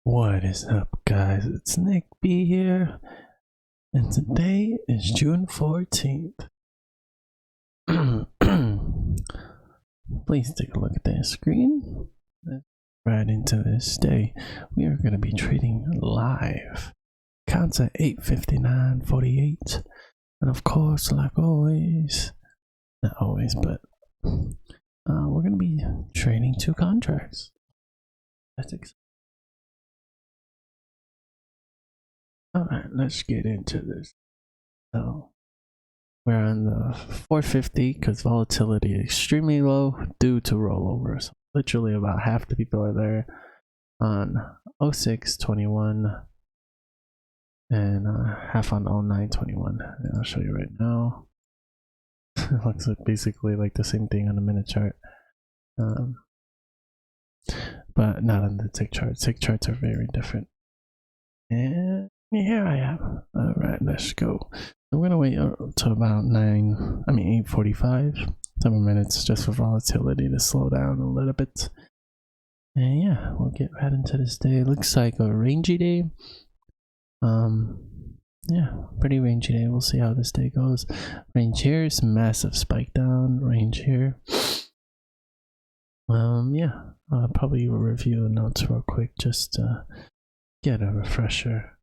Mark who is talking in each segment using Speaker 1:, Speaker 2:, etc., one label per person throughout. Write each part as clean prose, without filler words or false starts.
Speaker 1: What is up, guys? It's Nick B here, and today is June 14th. Please take a look at that screen. Right into this day, we are going to be trading live. Counts at 8:59:48, and of course, like always, not always, but we're going to be trading 2 contracts. That's exciting. Alright, let's get into this. So, we're on the 450 because volatility is extremely low due to rollovers. Literally about half the people are there on 0621 and half on 0921. And I'll show you right now. It looks like basically like the same thing on the minute chart. But not on the tick chart. Tick charts are very different. And here I am. Alright, let's go. I'm gonna wait till about 8:45, 7 minutes just for volatility to slow down a little bit. And yeah, we'll get right into this day. Looks like a rangy day. Yeah, pretty rangy day. We'll see how this day goes. Range here is massive spike down. Range here. Yeah, I'll probably review the notes real quick just to get a refresher.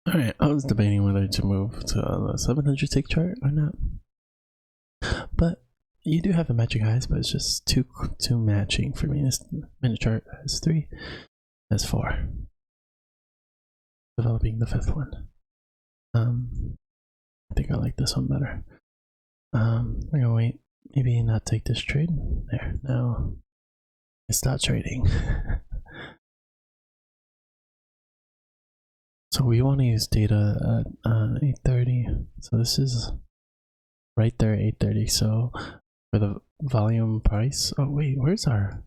Speaker 1: Alright, I was debating whether to move to the 700 tick chart or not. But you do have the matching highs, but it's just too matching for me. This minute chart has 3, has 4. Developing the 5th one. I think I like this one better. I'm gonna wait. Maybe not take this trade. There, now I start trading. So we want to use data at 8:30. So this is right there, 8:30. So for the volume price. Oh wait, where's our?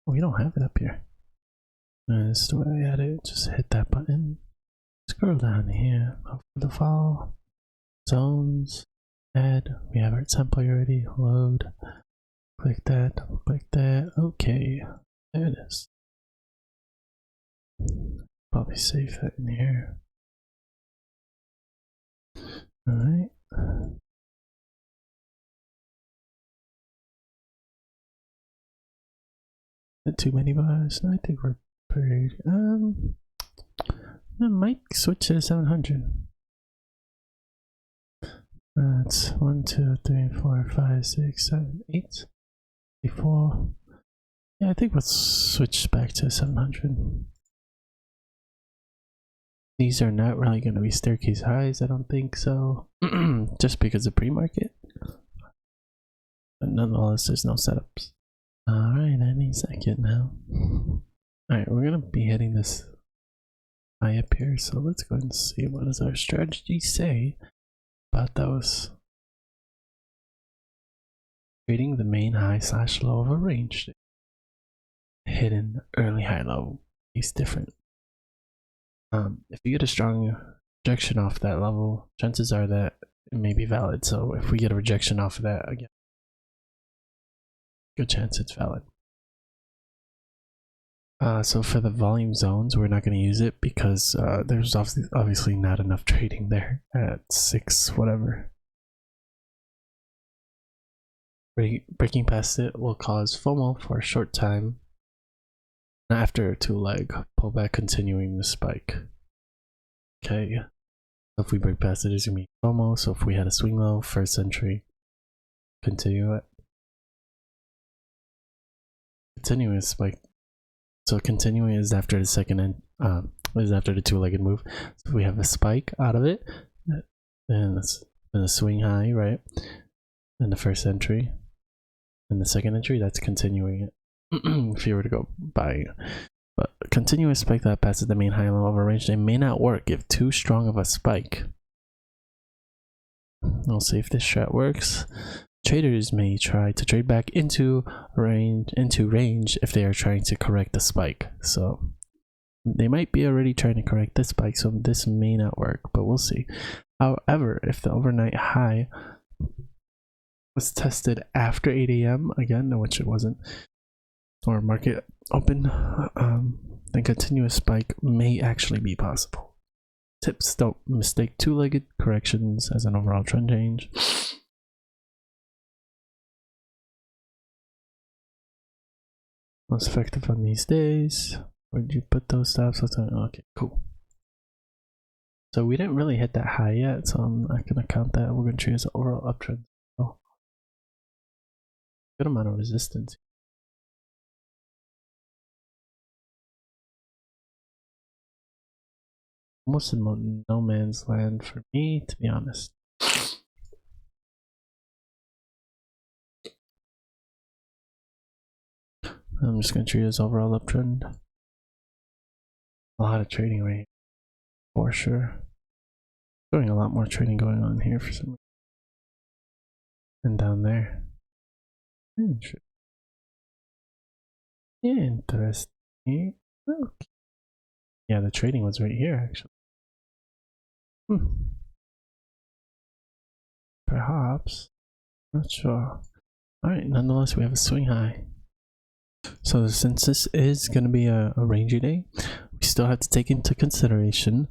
Speaker 1: We don't have it up here. This is the way I had it. Just hit that button. Scroll down here. Look for the fall zones. Add. We have our template already. Load. Click that. Double click that. Okay, there it is. Probably save that in here. Alright. Too many bars? No, I think we're pretty. I might switch to 700. That's 1, 2, 3, 4, 5, 6, 7, 8, 4. Yeah, I think we'll switch back to 700. These are not really going to be staircase highs, I don't think so. Just because of pre-market. But nonetheless, there's no setups. Alright, any second now. Alright, we're going to be hitting this high up here, so let's go and see what does our strategy say about those. Trading the main high / low of a range. Hidden early high low is different. If you get a strong rejection off that level, chances are that it may be valid. So if we get a rejection off of that again, good chance it's valid. So for the volume zones, we're not going to use it because there's obviously not enough trading there at 6 whatever. Breaking past it will cause FOMO for a short time. After a 2-leg pullback, continuing the spike. Okay, so if we break past it, it's gonna be FOMO. So if we had a swing low, first entry, continue it. Continuous spike. So continuing is after the second end, is after the 2-legged move. So if we have a spike out of it, then a swing high, right? Then the first entry, and the second entry, that's continuing it. If you were to go by, but continuous spike that passes the main high low of a range, they may not work if too strong of a spike. We'll see if this strat works. Traders may try to trade back into range if they are trying to correct the spike. So they might be already trying to correct this spike, so this may not work, but we'll see. However, if the overnight high was tested after 8 AM again, which it wasn't, or market open, then continuous spike may actually be possible. Tips: don't mistake two-legged corrections as an overall trend change. Most effective on these days. Where'd you put those stops? Okay, cool. So we didn't really hit that high yet, so I'm not gonna count that. We're gonna treat it as an overall uptrend. Oh, good amount of resistance. Almost in no man's land for me, to be honest. I'm just gonna treat it as overall uptrend. A lot of trading right here, for sure. Doing a lot more trading going on here for some reason. And down there. Interesting. Okay. Yeah, the trading was right here actually. Perhaps. Not sure. Alright, nonetheless, we have a swing high. So since this is going to be a rangy day, we still have to take into consideration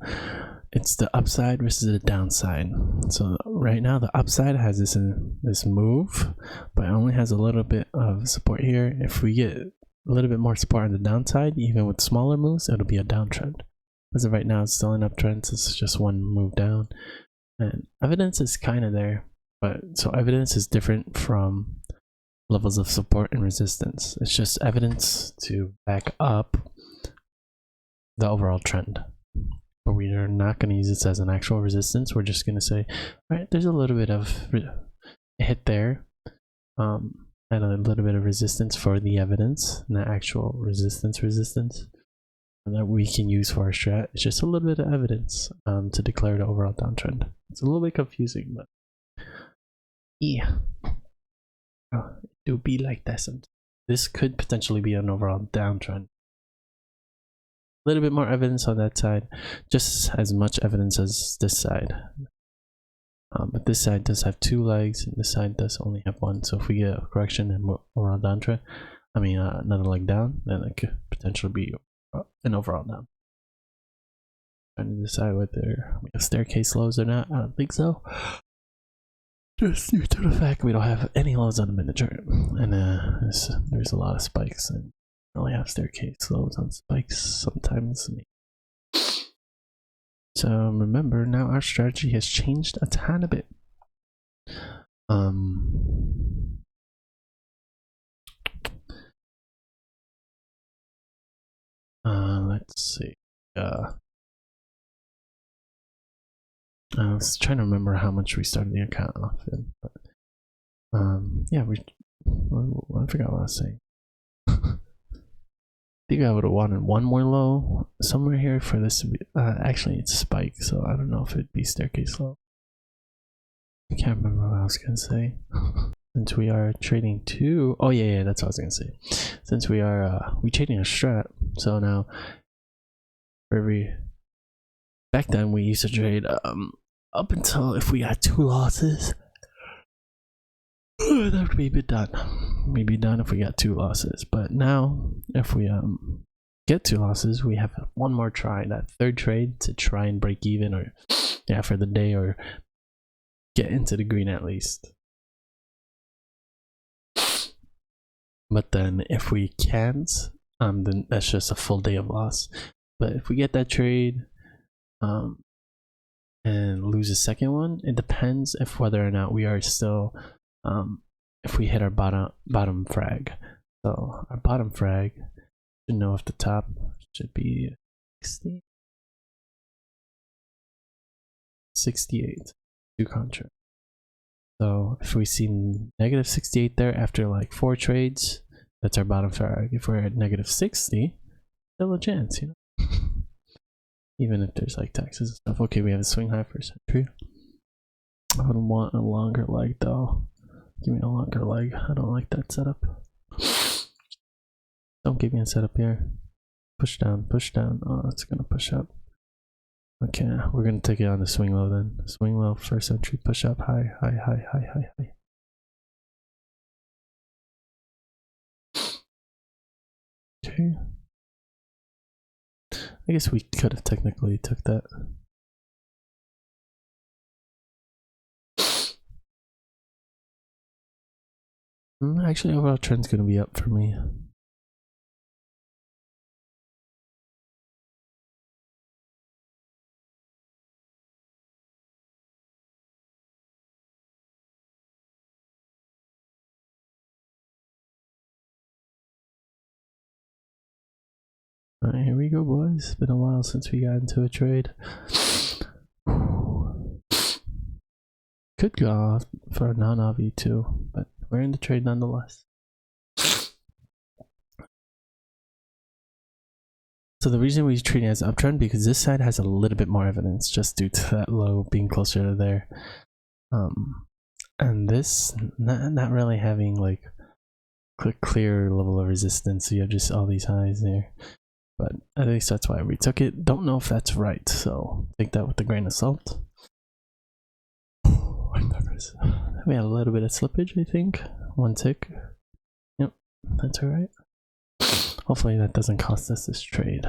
Speaker 1: it's the upside versus the downside. So right now the upside has this move, but it only has a little bit of support here. If we get a little bit more support on the downside, even with smaller moves, it'll be a downtrend. As of right now, it's still an uptrend, so it's just one move down. And evidence is kind of there, but so evidence is different from levels of support and resistance. It's just evidence to back up the overall trend. But we are not going to use this as an actual resistance. We're just going to say, all right, there's a little bit of a hit there, and a little bit of resistance for the evidence, not actual resistance, and that we can use for our strat. It's just a little bit of evidence to declare the overall downtrend. It's a little bit confusing, but yeah. It do be like that sometimes. This could potentially be an overall downtrend. A little bit more evidence on that side, just as much evidence as this side. But this side does have two legs, and this side does only have one. So if we get a correction and overall downtrend, another leg down, then it could potentially be an overall down. Trying to decide whether we have staircase lows or not. I don't think so. Just due to the fact we don't have any lows on the minute chart, and there's a lot of spikes, and we only have staircase lows on spikes sometimes. So remember, now our strategy has changed a tiny bit. Let's see. I was trying to remember how much we started the account off in, but yeah, I forgot what I was saying. I think I would have wanted one more low somewhere here for this to be. Actually, it's spike, so I don't know if it'd be staircase low. I can't remember what I was gonna say. Since we are trading two, oh yeah, that's what I was gonna say. Since we are trading a strat, so now for every back then we used to trade up until if we got two losses, that would be done. We'd be done if we got two losses. But now, if we get two losses, we have one more try, that third trade, to try and break even, or for the day, or get into the green at least. But then if we can't, then that's just a full day of loss. But if we get that trade and lose a second one, it depends if whether or not we are still if we hit our bottom frag. So our bottom frag should know if the top should be 68 two contract. So if we see negative 68 there after like 4 trades, that's our bottom frag. If we're at negative 60, still a chance, you know. Even if there's like taxes and stuff. Okay, we have a swing high for Sentry. I would want a longer leg though. Give me a longer leg. I don't like that setup. Don't give me a setup here. Push down, push down. Oh, it's gonna push up. Okay, we're gonna take it on the swing low then. Swing low, first entry, push up, high, high, high, high, high, high. Okay. I guess we could have technically took that. Actually, overall trend's gonna be up for me. Alright, here we go, boys. It's been a while since we got into a trade. Could go off for a non-obvi too, but we're in the trade nonetheless. So the reason we're treating it as uptrend because this side has a little bit more evidence just due to that low being closer to there. And this not really having like a clear level of resistance, so you have just all these highs there. But at least that's why we took it. Don't know if that's right, so take that with a grain of salt. I'm nervous. We had a little bit of slippage, I think. One tick. Yep, that's alright. Hopefully that doesn't cost us this trade.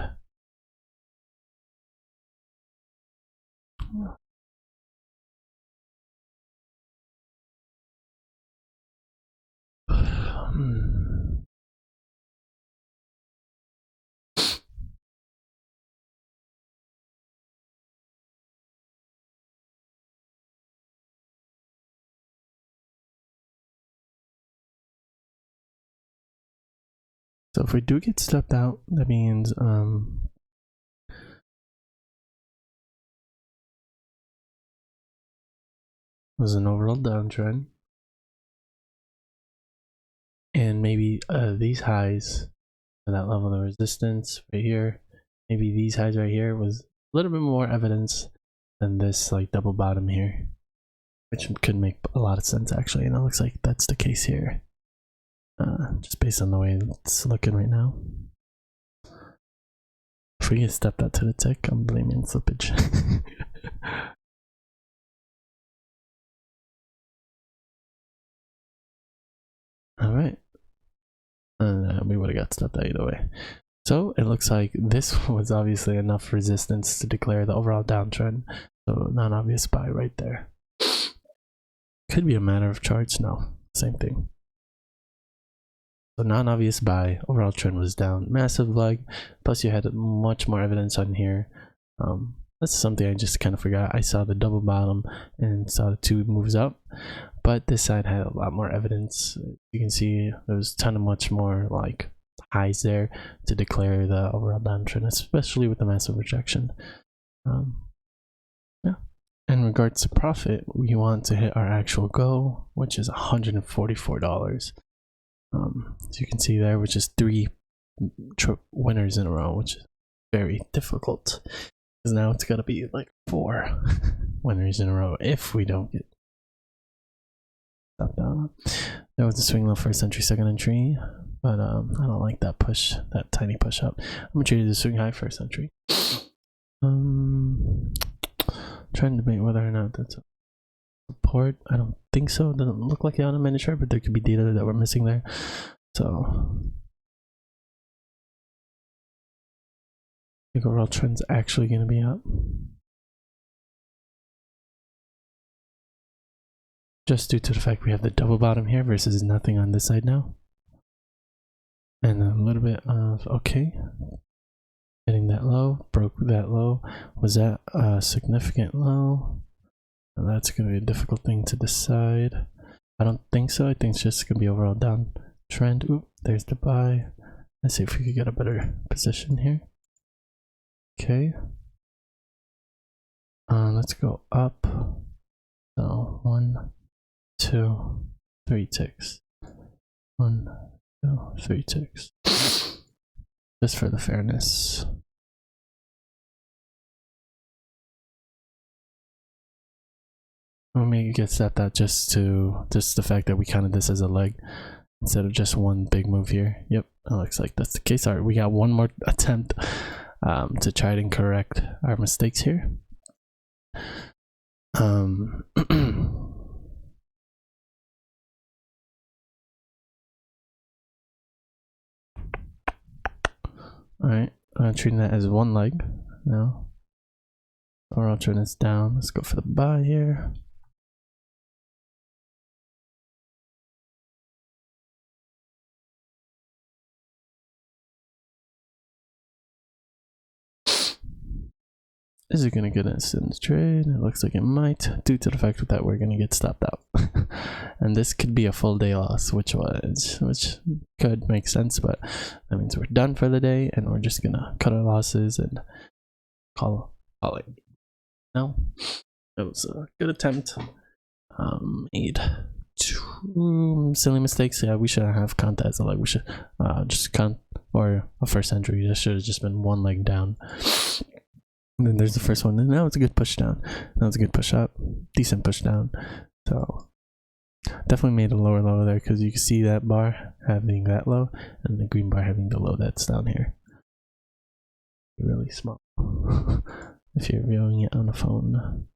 Speaker 1: So if we do get stepped out, that means there's an overall downtrend, and maybe these highs at that level of resistance right here, maybe these highs right here was a little bit more evidence than this like double bottom here, which could make a lot of sense actually, and it looks like that's the case here. Just based on the way it's looking right now. If we get stepped out to the tick, I'm blaming slippage. Alright. We would have got stepped out either way. So it looks like this was obviously enough resistance to declare the overall downtrend. So non-obvious buy right there. Could be a matter of charts. No, same thing. So non-obvious buy, overall trend was down, massive leg, plus you had much more evidence on here. That's something I just kind of forgot. I saw the double bottom and saw the two moves up, but this side had a lot more evidence. You can see there was a ton of much more like highs there to declare the overall downtrend, especially with the massive rejection. Yeah. In regards to profit, we want to hit our actual goal, which is $144. So you can see there, which is 3 winners in a row, which is very difficult. Because now it's got to be like 4 winners in a row if we don't get stopped down. There was a swing low first entry, second entry, but I don't like that push, that tiny push up. I'm gonna treat it as a swing high first entry. Trying to debate whether or not that's a support. I don't think so. It doesn't look like it on a minute chart, but there could be data that we're missing there. So I think overall trend's actually going to be up. Just due to the fact we have the double bottom here versus nothing on this side now. And a little bit of, okay, hitting that low, broke that low. Was that a significant low? Now that's going to be a difficult thing to decide. I don't think so. I think it's just going to be overall down trend. Oop, there's the buy. Let's see if we could get a better position here. Okay. Let's go up. So 1, 2, 3 ticks. 1, 2, 3 ticks. Just for the fairness. We'll make it get stepped out just the fact that we counted this as a leg instead of just one big move here. Yep, it looks like that's the case. Alright, we got one more attempt to try and correct our mistakes here. Alright, I'm treating that as one leg. No. Or I'll turn this down. Let's go for the buy here. Is it going to get us in the trade? It looks like it might, due to the fact that we're going to get stopped out. And this could be a full day loss, which could make sense, but that means we're done for the day and we're just going to cut our losses and call it. No, it was a good attempt. Made two silly mistakes. Yeah, we shouldn't have contest. Like, we should just count, or a first entry. That should have just been one leg down. And then there's the first one, and now it's a good push down. Now it's a good push up, decent push down. So definitely made a lower low there, because you can see that bar having that low and the green bar having the low that's down here. Really small if you're viewing it on a phone.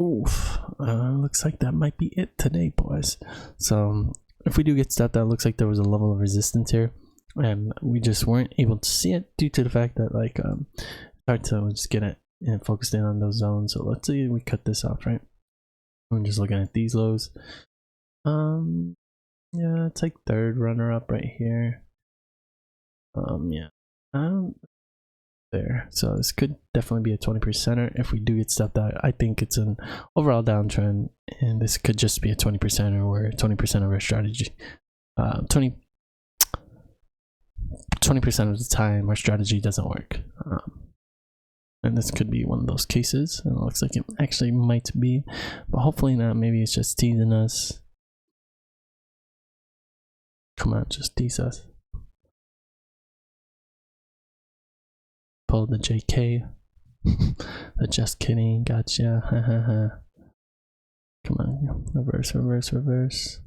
Speaker 1: Oof, looks like that might be it today, boys. So if we do get stopped out, looks like there was a level of resistance here, and we just weren't able to see it due to the fact that, like, it's hard to just get it and focused in on those zones. So let's see, we cut this off, right? I'm just looking at these lows. Yeah, it's like third runner up right here. Yeah, there. So this could definitely be a 20%er if we do get stopped out. I think it's an overall downtrend, and this could just be a 20%er where 20% of our strategy, 20% of the time our strategy doesn't work. And this could be one of those cases, and it looks like it actually might be, but hopefully not. Maybe it's just teasing us. Come on, just tease us. Pull the JK. The just kidding, gotcha. Come on, reverse, reverse, reverse.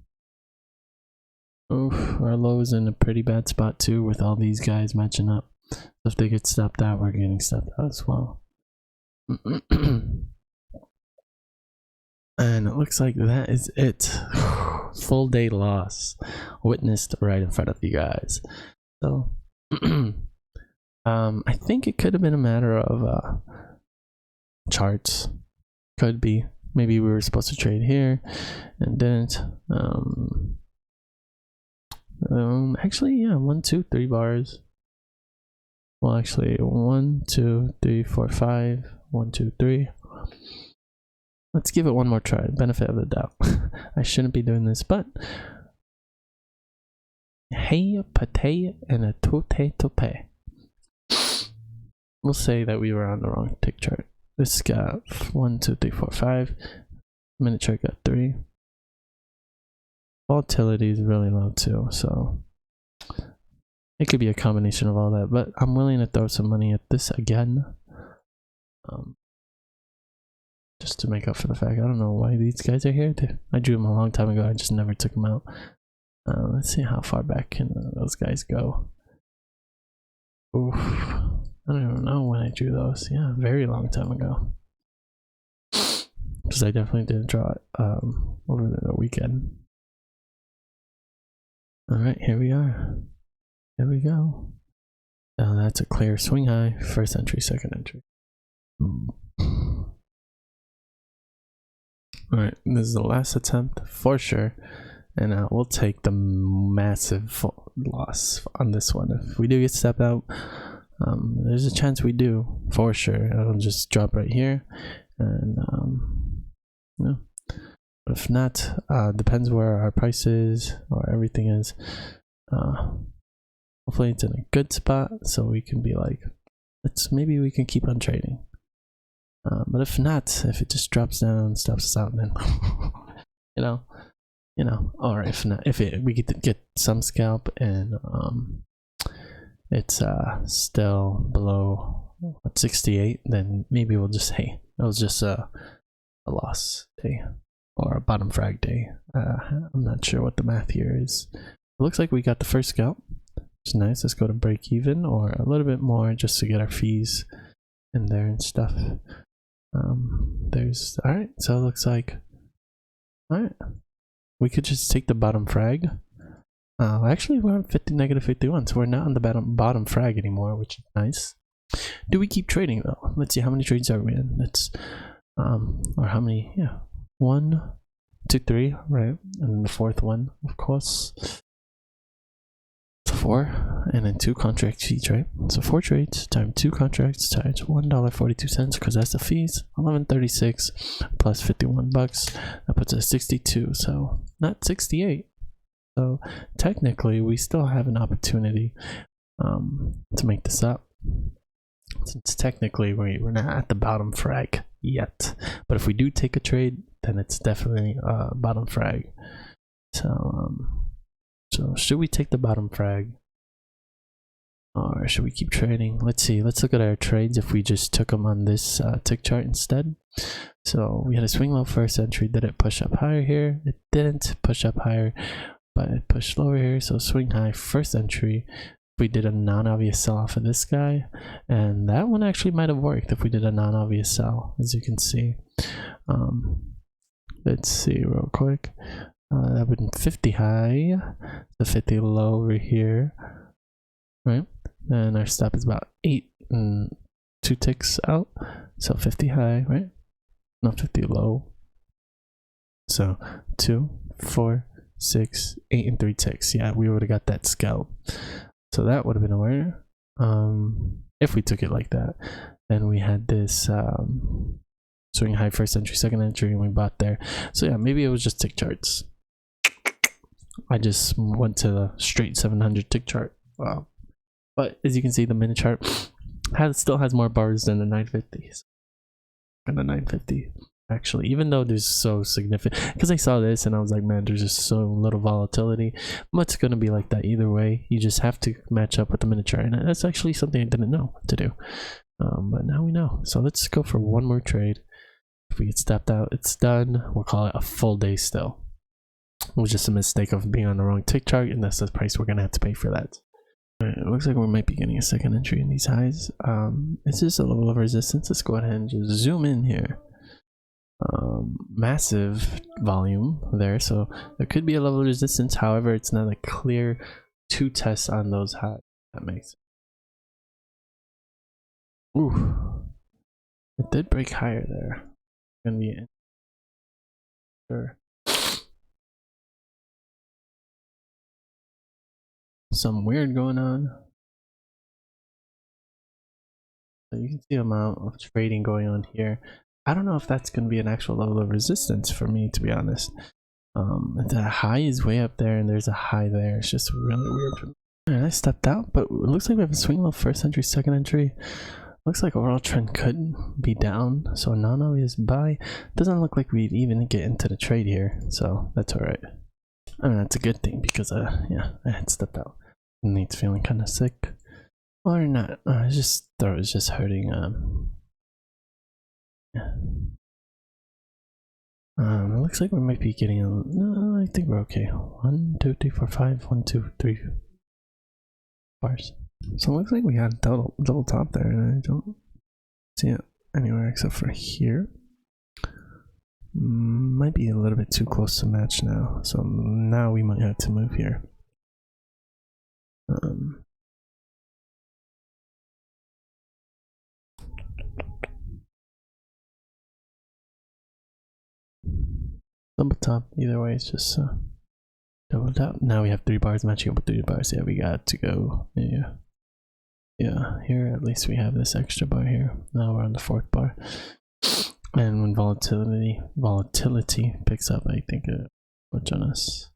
Speaker 1: Oof, our low is in a pretty bad spot too, with all these guys matching up. So if they get stopped out, we're getting stopped out as well. And it looks like that is it. Full day loss witnessed right in front of you guys. So I think it could have been a matter of charts. Could be. Maybe we were supposed to trade here and didn't. Actually, yeah, 1, 2, 3 bars. Well, actually, 1, 2, 3, 4, 5. 1, 2, 3. Let's give it one more try. Benefit of the doubt. I shouldn't be doing this, but hey, pate, and a tote tope. We'll say that we were on the wrong tick chart. This got 1, 2, 3, 4, 5. Minute chart got 3. Volatility is really low too, so it could be a combination of all that. But I'm willing to throw some money at this again, just to make up for the fact I don't know why these guys are here. I drew them a long time ago. I just never took them out. Let's see how far back can those guys go. Oof. I don't even know when I drew those. Yeah, a very long time ago. Because I definitely didn't draw it over the weekend. Alright, here we are. Here we go. Now that's a clear swing high. First entry, second entry. Alright, this is the last attempt for sure. And we'll take the massive loss on this one. If we do get stepped out, there's a chance we do, for sure. It'll just drop right here. And yeah. But if not, depends where our price is or everything is. Hopefully it's in a good spot so we can be like, maybe we can keep on trading. But if not, if it just drops down, stops us out, then you know, or if not, if we get some scalp and it's still below 68, then maybe we'll just, hey, it was just a loss day or a bottom frag day. I'm not sure what the math here is. It looks like we got the first scalp, which is nice. Let's go to break even or a little bit more just to get our fees in there and stuff. There's, all right, so it looks like, all right, we could just take the bottom frag. Actually, we're on 50 negative 51, so we're not on the bottom frag anymore, which is nice. Do we keep trading though? Let's see, how many trades are we in? Let's or how many? Yeah, 1, 2, 3, right? And then the fourth one, of course. So 4, and then 2 contracts each, right? So 4 trades times 2 contracts times $1.42, because that's the fees. 11.36 plus 51 bucks. That puts us 62. So not 68. So technically, we still have an opportunity to make this up. Since technically we're not at the bottom frag yet, but if we do take a trade, then it's definitely bottom frag. So should we take the bottom frag, or should we keep trading? Let's see. Let's look at our trades if we just took them on this tick chart instead. So we had a swing low first entry. Did it push up higher here? It didn't push up higher, but it pushed lower here. So swing high first entry. We did a non-obvious sell off of this guy, and that one actually might have worked if we did a non-obvious sell, as you can see. Let's see real quick. That would be 50 high, the 50 low over here, right? And our stop is about 8 and 2 ticks out, so 50 high, right? No, 50 low. So 2, 4, 6, 8 and 3 ticks. Yeah, we would have got that scalp. So that would have been a winner if we took it like that. Then we had this swing high first entry, second entry, and we bought there. So yeah, maybe it was just tick charts. I just went to the straight 700 tick chart. Wow. But as you can see, the minute chart still has more bars than the 950s. And the 950 actually, even though there's so significant, because I saw this and I was like, man, there's just so little volatility, but it's gonna be like that either way. You just have to match up with the minute chart, and that's actually something I didn't know to do, but now we know. So let's go for one more trade. If we get stepped out, it's done. We'll call it a full day still. It was just a mistake of being on the wrong tick chart, and that's the price we're gonna have to pay for that. Alright, it looks like we might be getting a second entry in these highs. Is this a level of resistance? Let's go ahead and just zoom in here. Massive volume there, so there could be a level of resistance. However, it's not a clear 2 tests on those highs. That makes sense. Ooh, it did break higher there. Gonna be in. Sure. Some weird going on. So you can see the amount of trading going on here. I don't know if that's going to be an actual level of resistance for me, to be honest. The high is way up there and there's a high there. It's just really weird for me. Alright, I stepped out, but it looks like we have a swing low first entry, second entry. Looks like overall trend could be down, so a non-obvious buy. Doesn't look like we'd even get into the trade here, so that's alright. I mean, that's a good thing because yeah, I had stepped out. Nate's feeling kind of sick. Or not. I just thought it was just hurting. Yeah. It looks like we might be getting a. No, I think we're okay. 1, 2, 3, 4, 5. 1, 2, 3 bars. So it looks like we got a double top there, and I don't see it anywhere except for here. Might be a little bit too close to match now, so now we might have to move here. Double top, either way, it's just double top. Now we have 3 bars matching up with 3 bars. Yeah, we got to go. Yeah, here at least we have this extra bar here. Now we're on the 4th bar. And when volatility picks up, I think much on us.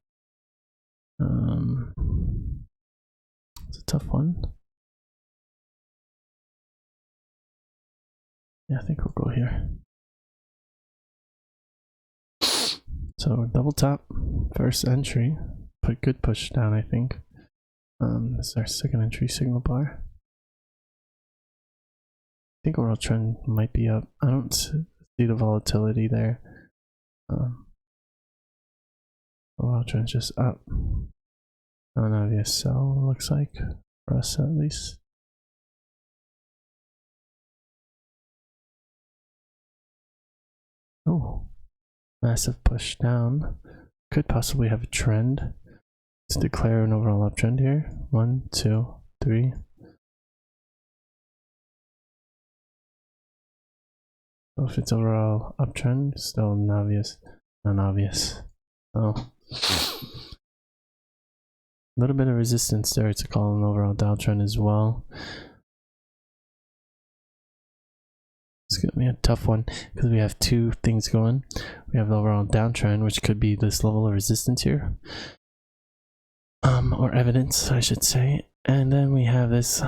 Speaker 1: It's a tough one. Yeah, I think we'll go here. So double top, first entry, put good push down, I think. This is our second entry signal bar. I think overall trend might be up. I don't see the volatility there. Overall trend's just up. Non-obvious sell, looks like, for us at least. Oh, massive push down. could possibly have a trend. Let's declare an overall uptrend here. 1, 2, 3. So if it's overall uptrend, still non-obvious. So a little bit of resistance there to call an overall downtrend as well. It's gonna be a tough one because we have two things going. We have the overall downtrend, which could be this level of resistance here, or evidence, I should say, and then we have this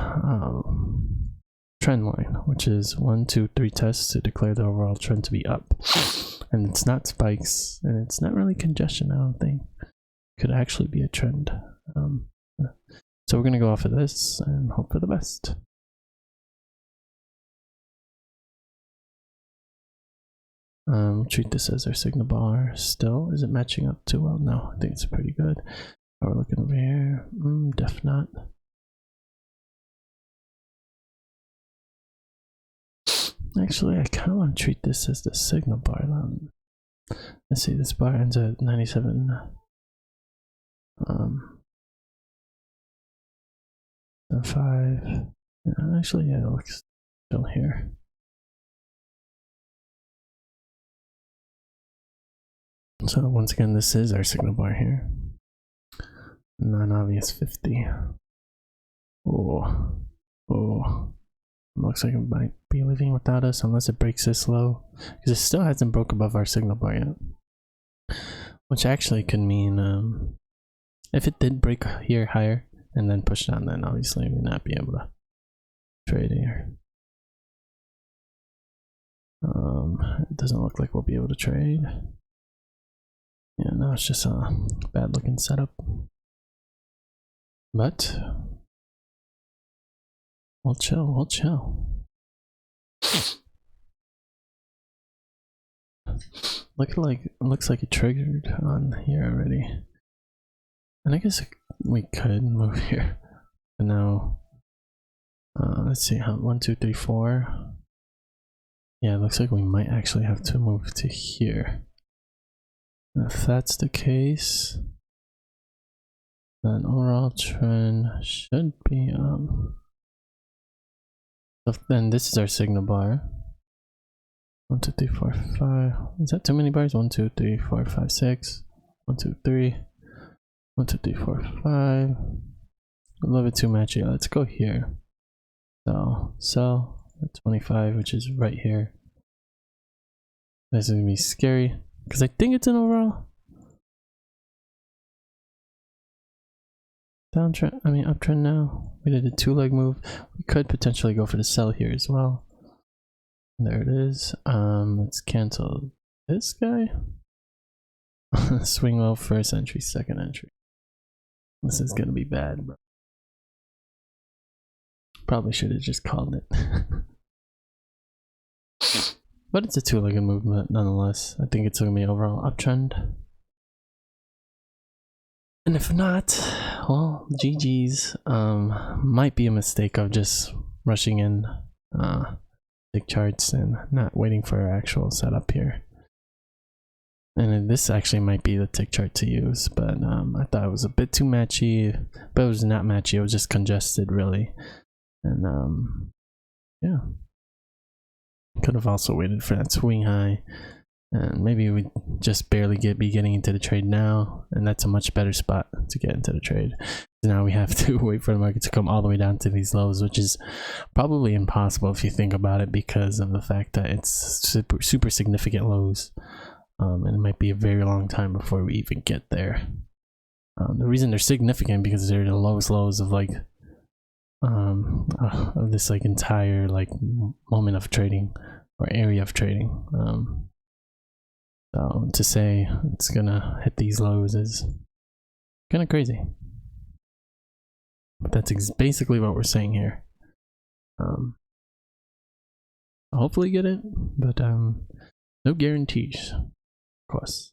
Speaker 1: trend line, which is 1, 2, 3 tests to declare the overall trend to be up, and it's not spikes, and it's not really congestion. I don't think it could actually be a trend. So we're gonna go off of this and hope for the best. Treat this as our signal bar still. Is it matching up too well? No, I think it's pretty good. Oh, we're looking over here. Def not. Actually, I kind of want to treat this as the signal bar. Let's see, this bar ends at 97. And 5. Yeah, actually, yeah, it looks still here. So once again, this is our signal bar here. Non-obvious 50. Oh, looks like it might be leaving without us unless it breaks this low, because it still hasn't broke above our signal bar yet. Which actually could mean if it did break here higher and then push down, then obviously we would not be able to trade here. It doesn't look like we'll be able to trade. Yeah, no, it's just a bad looking setup. But we'll chill. Looks like it triggered on here already. And I guess we could move here. And now let's see how 1, 2, 3, 4. Yeah, it looks like we might actually have to move to here. And if that's the case, then overall trend should be so then this is our signal bar. 1, 2, 3, 4, 5. Is that too many bars? 1, 2, 3, 4, 5, 6. 1, 2, 3. 1, 2, 3, 4, 5. A little bit too matchy. Let's go here. So sell at 25, which is right here. This is gonna be scary because I think it's an overall downtrend. I mean uptrend now. We did a 2-leg move. We could potentially go for the sell here as well. There it is. Let's cancel this guy. Swing low, first entry, second entry. This is gonna be bad, bro. Probably should have just called it. But it's a 2-legged movement nonetheless. I think it's gonna be overall uptrend. And if not, well, GG's. Might be a mistake of just rushing in tick charts and not waiting for our actual setup here. And this actually might be the tick chart to use, but I thought it was a bit too matchy, but it was not matchy, it was just congested really. And yeah, could have also waited for that swing high, and maybe we just barely be getting into the trade now, and that's a much better spot to get into the trade. So now we have to wait for the market to come all the way down to these lows, which is probably impossible if you think about it, because of the fact that it's super significant lows. And it might be a very long time before we even get there. The reason they're significant because they're the lowest lows of like of this like entire like moment of trading or area of trading. So to say it's gonna hit these lows is kind of crazy. But that's basically what we're saying here. Hopefully get it, but no guarantees. Course.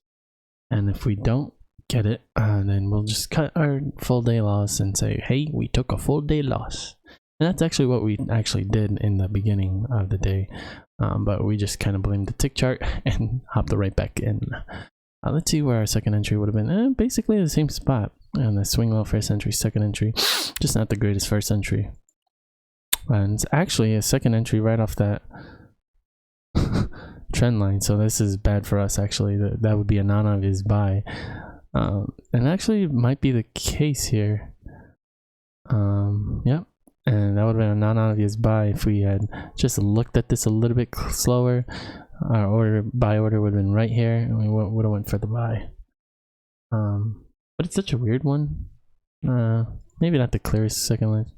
Speaker 1: And if we don't get it, then we'll just cut our full day loss and say, hey, we took a full day loss. And that's actually what we actually did in the beginning of the day, but we just kind of blamed the tick chart and hopped right back in. Let's see where our second entry would have been. Basically the same spot. And the swing low first entry, second entry, just not the greatest first entry. And it's actually a second entry right off that trend line, so this is bad for us actually. That would be a non-obvious buy. And actually it might be the case here. Yep. And that would have been a non-obvious buy if we had just looked at this a little bit slower. Our buy order would have been right here, and we would have went for the buy. But it's such a weird one. Maybe not the clearest second ledge.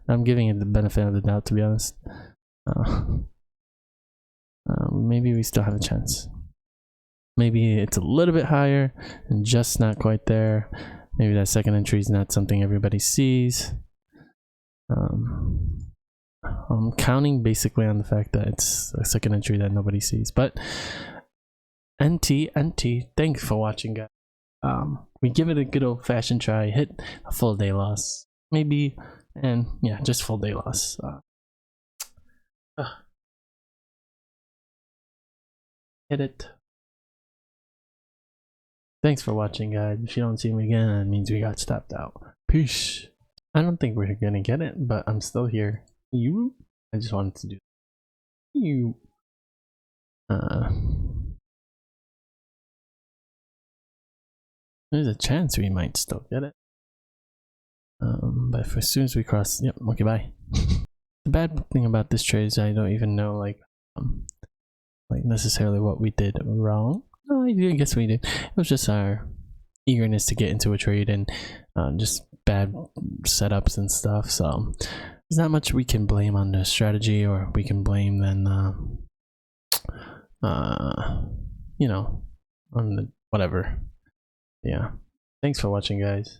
Speaker 1: I'm giving it the benefit of the doubt, to be honest. Maybe we still have a chance. Maybe it's a little bit higher and just not quite there. Maybe that second entry is not something everybody sees. I'm counting basically on the fact that it's a second entry that nobody sees. But NT, thanks for watching, guys. We give it a good old-fashioned try, hit a full day loss maybe, and yeah, just full day loss. Hit it. Thanks for watching, guys. If you don't see me again, that means we got stopped out. Peace. I don't think we're gonna get it, but I'm still here. I just wanted to do there's a chance we might still get it. But as soon as we cross, yep, okay, bye. The bad thing about this trade is I don't even know like necessarily what we did wrong. No, I guess we did. It was just our eagerness to get into a trade and just bad setups and stuff. So there's not much we can blame on the strategy, or we can blame then you know, on the whatever. Yeah, thanks for watching, guys.